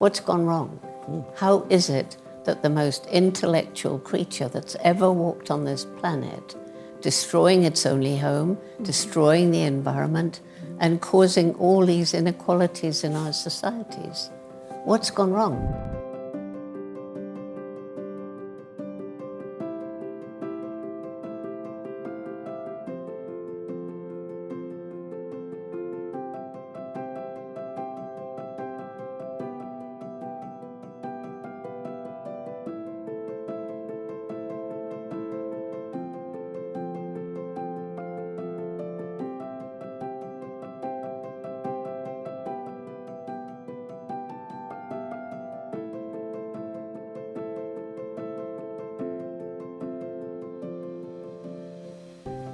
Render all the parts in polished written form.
What's gone wrong? How is it that the most intellectual creature that's ever walked on this planet, destroying its only home, destroying the environment, and causing all these inequalities in our societies? What's gone wrong?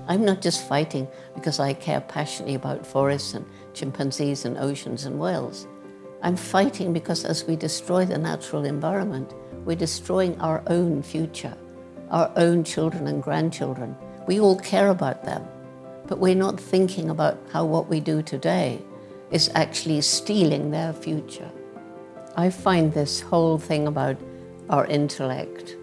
I'm not just fighting because I care passionately about forests and chimpanzees and oceans and whales. I'm fighting because as we destroy the natural environment, we're destroying our own future, our own children and grandchildren. We all care about them, but we're not thinking about how what we do today is actually stealing their future. I find this whole thing about our intellect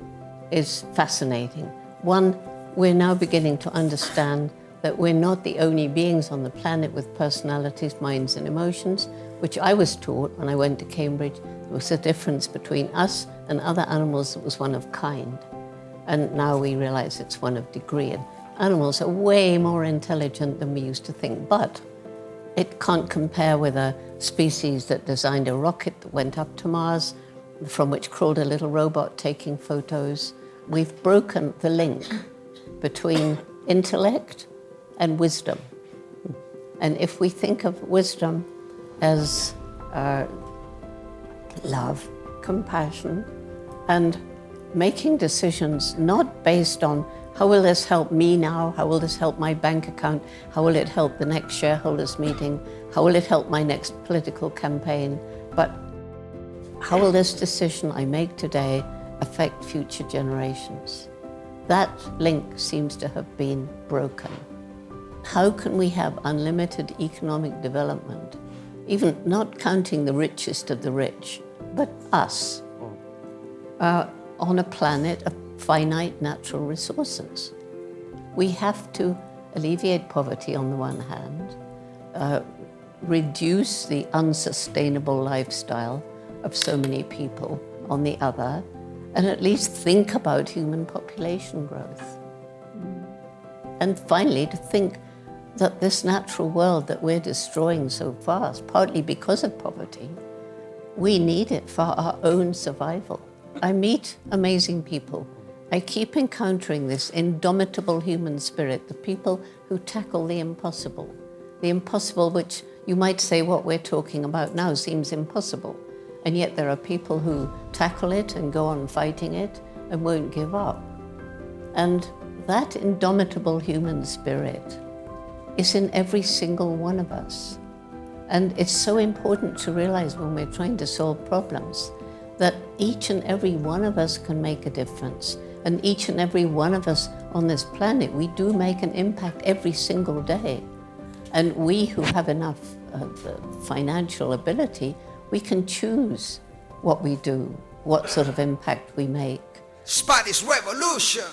is fascinating. One, we're now beginning to understand that we're not the only beings on the planet with personalities, minds, and emotions, which I was taught when I went to Cambridge. There was a difference between us and other animals that was one of kind. And now we realize it's one of degree. And animals are way more intelligent than we used to think. But it can't compare with a species that designed a rocket that went up to Mars, from which crawled a little robot taking photos. We've broken the link between intellect and wisdom. And if we think of wisdom as love, compassion, and making decisions not based on how will this help me now, how will this help my bank account, how will it help the next shareholders meeting, how will it help my next political campaign, but how will this decision I make today affect future generations? That link seems to have been broken. How can we have unlimited economic development, even not counting the richest of the rich, but us, on a planet of finite natural resources? We have to alleviate poverty on the one hand, reduce the unsustainable lifestyle of so many people on the other, and at least think about human population growth. And finally, to think that this natural world that we're destroying so fast, partly because of poverty, we need it for our own survival. I meet amazing people. I keep encountering this indomitable human spirit, the people who tackle the impossible which you might say what we're talking about now seems impossible. And yet there are people who tackle it and go on fighting it and won't give up. And that indomitable human spirit is in every single one of us. And it's so important to realize when we're trying to solve problems that each and every one of us can make a difference. And each and every one of us on this planet, we do make an impact every single day. And we who have enough financial ability, we can choose what we do, what sort of impact we make. Spanish Revolution!